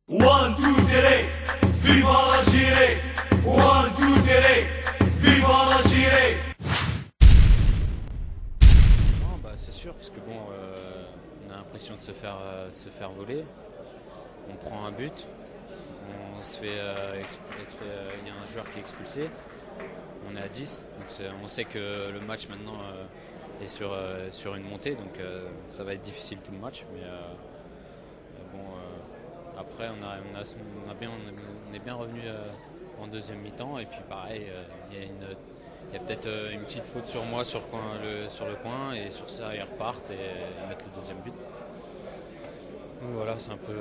One, two, three, viva la Chile! One, two, three, viva la Chile! Non, bah, c'est sûr, parce que bon, on a l'impression de se faire voler. On prend un but, on se fait il y a un joueur qui est expulsé. On est à 10, donc on sait que le match maintenant est sur une montée, donc ça va être difficile tout le match. Mais bon, après on est bien revenu en deuxième mi-temps, et puis pareil, il y a peut-être une petite faute sur moi sur le coin, et sur ça ils repartent et ils mettent le deuxième but. Donc voilà, c'est un peu.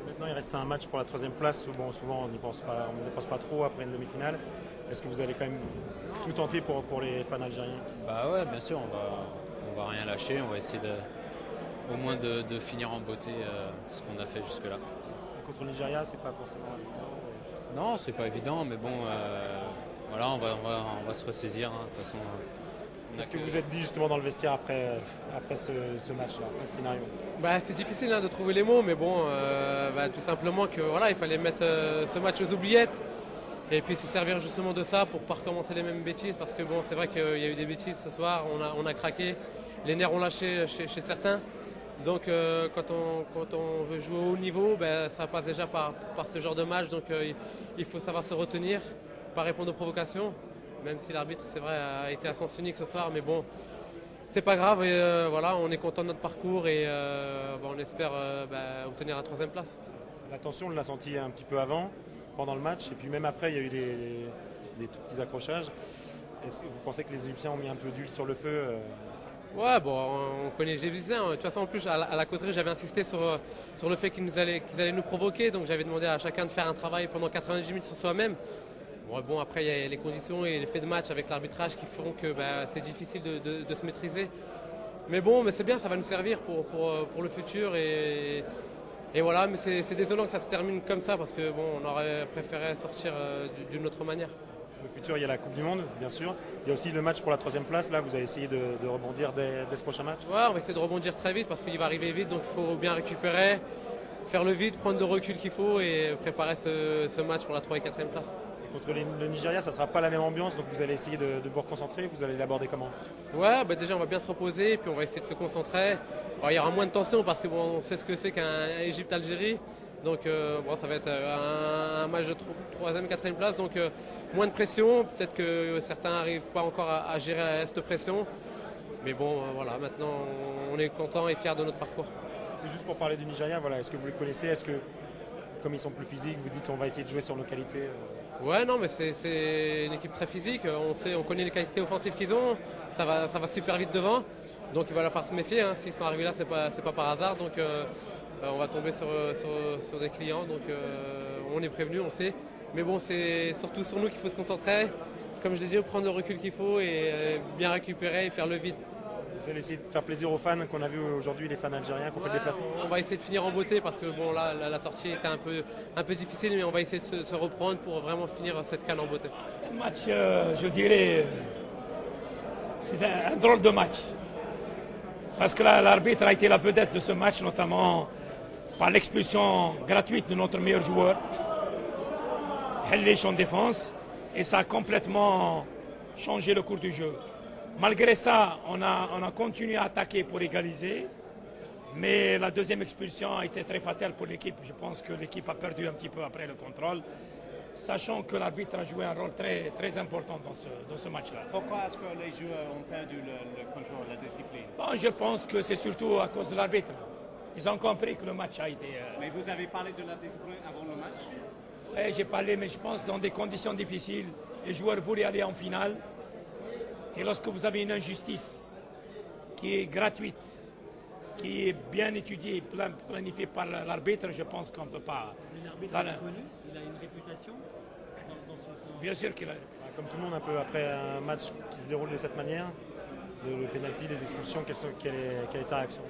Maintenant, il reste un match pour la troisième place où bon, souvent on n'y pense pas trop après une demi-finale. Est-ce que vous allez quand même tout tenter pour les fans algériens? Bah ouais, bien sûr, on va rien lâcher, on va essayer au moins de finir en beauté ce qu'on a fait jusque-là. Contre le Nigeria, c'est pas forcément évident. Non, c'est pas évident, mais bon, voilà, on va se ressaisir, hein, de toute façon. Qu'est-ce que vous êtes dit justement dans le vestiaire après ce match-là, après ce scénario? Bah, c'est difficile de trouver les mots, mais bon, tout simplement que voilà, il fallait mettre ce match aux oubliettes et puis se servir justement de ça pour pas recommencer les mêmes bêtises, parce que bon, c'est vrai qu'il y a eu des bêtises ce soir, on a craqué, les nerfs ont lâché chez certains. Donc quand on veut jouer au haut niveau, ça passe déjà par ce genre de match, donc il faut savoir se retenir, pas répondre aux provocations. Même si l'arbitre, c'est vrai, a été à sens unique ce soir, mais bon, c'est pas grave. Et, voilà, on est content de notre parcours et on espère obtenir la troisième place. La tension, on l'a senti un petit peu avant, pendant le match, et puis même après, il y a eu des tout petits accrochages. Est-ce que vous pensez que les Égyptiens ont mis un peu d'huile sur le feu Ouais, bon, on connaît les Égyptiens. De toute façon, en plus, à la causerie, j'avais insisté sur le fait qu'ils allaient nous provoquer, donc j'avais demandé à chacun de faire un travail pendant 90 minutes sur soi-même. Bon, après, il y a les conditions et les faits de match avec l'arbitrage qui feront que c'est difficile de se maîtriser. Mais bon, mais c'est bien, ça va nous servir pour le futur. Et voilà, mais c'est désolant que ça se termine comme ça, parce que bon, on aurait préféré sortir d'une autre manière. Le futur, il y a la Coupe du Monde, bien sûr. Il y a aussi le match pour la troisième place. Là, vous allez essayer de rebondir dès ce prochain match? Ouais, on va essayer de rebondir très vite parce qu'il va arriver vite, donc il faut bien récupérer, faire le vide, prendre le recul qu'il faut et préparer ce match pour la 3 et 4e place. Contre le Nigeria, ça ne sera pas la même ambiance, donc vous allez essayer de vous reconcentrer. Vous allez l'aborder comment? Ouais, déjà on va bien se reposer et puis on va essayer de se concentrer. Alors, il y aura moins de tension parce que bon, on sait ce que c'est qu'un Égypte-Algérie. Donc ça va être un match de 3e, 4e place, donc moins de pression. Peut-être que certains n'arrivent pas encore à gérer cette pression. Mais bon, voilà, maintenant on est content et fiers de notre parcours. C'était juste pour parler du Nigeria, voilà, est-ce que vous les connaissez? Est-ce que, comme ils sont plus physiques, vous dites on va essayer de jouer sur nos qualités? Ouais, non, mais c'est une équipe très physique. On connaît les qualités offensives qu'ils ont. Ça va super vite devant. Donc il va falloir se méfier. Hein. S'ils sont arrivés là, c'est pas par hasard. Donc on va tomber sur des clients. Donc on est prévenu, on sait. Mais bon, c'est surtout sur nous qu'il faut se concentrer. Comme je l'ai dit, prendre le recul qu'il faut et bien récupérer et faire le vide. Vous allez essayer de faire plaisir aux fans qu'on a vu aujourd'hui, les fans algériens qui ont fait le déplacement? On va essayer de finir en beauté parce que bon, là, la sortie était un peu difficile, mais on va essayer de se reprendre pour vraiment finir cette CAN en beauté. C'est un match, je dirais, c'est un drôle de match. Parce que l'arbitre a été la vedette de ce match, notamment par l'expulsion gratuite de notre meilleur joueur, Hellich en défense, et ça a complètement changé le cours du jeu. Malgré ça, on a continué à attaquer pour égaliser, mais la deuxième expulsion a été très fatale pour l'équipe. Je pense que l'équipe a perdu un petit peu après le contrôle, sachant que l'arbitre a joué un rôle très, très important dans ce match-là. Pourquoi est-ce que les joueurs ont perdu le contrôle, la discipline? Bon, je pense que c'est surtout à cause de l'arbitre. Ils ont compris que le match a été... Mais vous avez parlé de la discipline avant le match? Oui, j'ai parlé, mais je pense dans des conditions difficiles. Les joueurs voulaient aller en finale. Et lorsque vous avez une injustice qui est gratuite, qui est bien étudiée, planifiée par l'arbitre, je pense qu'on ne peut pas... L'arbitre est connu, il a une réputation dans ce... Bien sûr qu'il a... Comme tout le monde, un peu après un match qui se déroule de cette manière, le pénalty, les expulsions, quelle est ta réaction?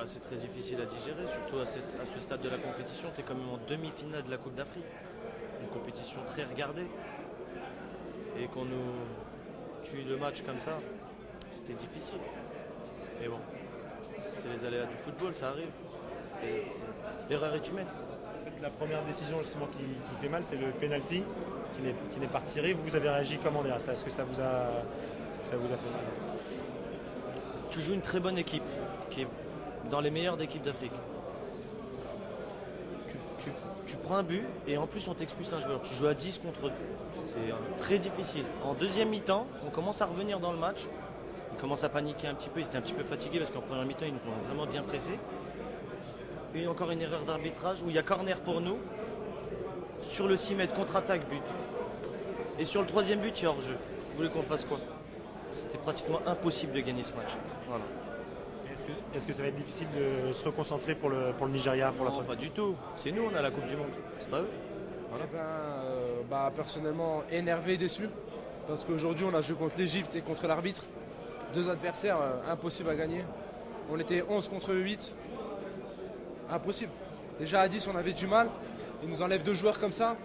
C'est très difficile à digérer, surtout à ce stade de la compétition. Tu es quand même en demi-finale de la Coupe d'Afrique. Une compétition très regardée. Et qu'on nous tue le match comme ça, c'était difficile. Mais bon, c'est les aléas du football, ça arrive. l'erreur est humaine. En fait, la première décision justement qui fait mal, c'est le penalty qui n'est pas retiré. Vous avez réagi comment derrière ça? Est-ce que ça vous a fait mal? Tu joues une très bonne équipe, qui est dans les meilleures équipes d'Afrique. Tu prends un but et en plus on t'expulse un joueur. Tu joues à 10 contre 2. C'est très difficile. En deuxième mi-temps, on commence à revenir dans le match. Ils commencent à paniquer un petit peu. Ils étaient un petit peu fatigués parce qu'en première mi-temps, ils nous ont vraiment bien pressés. Et encore une erreur d'arbitrage où il y a corner pour nous. Sur le 6 mètres, contre-attaque, but. Et sur le troisième but, il y a hors-jeu. Vous voulez qu'on fasse quoi? C'était pratiquement impossible de gagner ce match. Voilà. Est-ce que ça va être difficile de se reconcentrer pour le Nigeria pour la Non, troisième? pas du tout. C'est nous, on a la Coupe du Monde. C'est pas eux. Voilà. Eh ben, personnellement, énervé et déçu. Parce qu'aujourd'hui, on a joué contre l'Égypte et contre l'arbitre. Deux adversaires impossibles à gagner. On était 11 contre 8. Impossible. Déjà à 10, on avait du mal. Ils nous enlèvent 2 joueurs comme ça.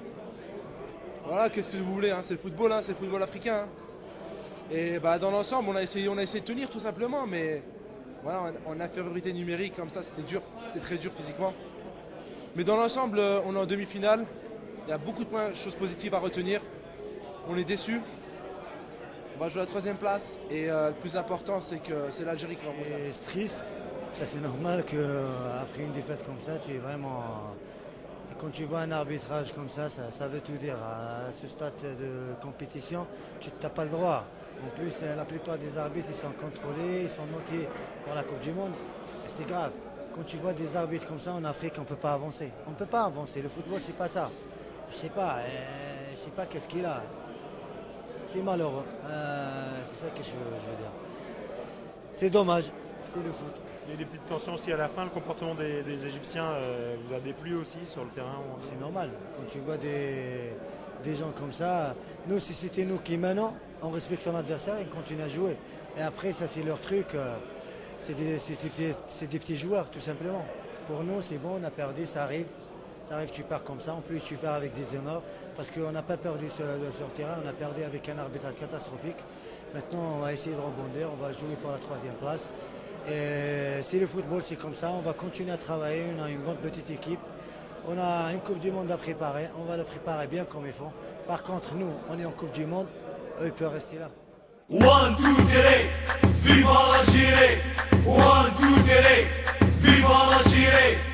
Voilà, qu'est-ce que vous voulez, hein, c'est le football, hein, c'est le football africain. Hein. Et bah, dans l'ensemble, on a essayé de tenir tout simplement, mais voilà, en infériorité numérique comme ça, c'était dur, c'était très dur physiquement. Mais dans l'ensemble, on est en demi-finale. Il y a beaucoup de choses positives à retenir. On est déçus. On va jouer à la 3e place et le plus important, c'est que c'est l'Algérie qui va monter. C'est triste, ça c'est normal qu'après une défaite comme ça, tu es vraiment... Quand tu vois un arbitrage comme ça veut tout dire. À ce stade de compétition, tu n'as pas le droit. En plus, la plupart des arbitres, ils sont contrôlés, ils sont notés par la Coupe du Monde. Et c'est grave. Quand tu vois des arbitres comme ça en Afrique, on ne peut pas avancer. On ne peut pas avancer. Le football, c'est pas ça. Je sais pas qu'est-ce qu'il a. C'est malheureux. C'est ça que je veux dire. C'est dommage. C'est le foot. Il y a des petites tensions aussi à la fin. Le comportement des Égyptiens vous a déplu aussi sur le terrain? C'est normal. Quand tu vois des gens comme ça, nous, si c'était nous qui menons, on respecte son adversaire et on continue à jouer. Et après, ça, c'est leur truc. C'est des petits joueurs, tout simplement. Pour nous, c'est bon, on a perdu, ça arrive. Ça arrive, tu pars comme ça. En plus, tu fais avec des honneurs. Parce qu'on n'a pas perdu sur le terrain, on a perdu avec un arbitrage catastrophique. Maintenant, on va essayer de rebondir, on va jouer pour la 3e place. Et si le football, c'est comme ça, on va continuer à travailler. On a une bonne petite équipe. On a une Coupe du Monde à préparer. On va la préparer bien comme il faut. Par contre, nous, on est en Coupe du Monde. Eux, ils peuvent rester là. 1, 2, 3, viva l'Algérie. 1, 2, 3, viva l'Algérie.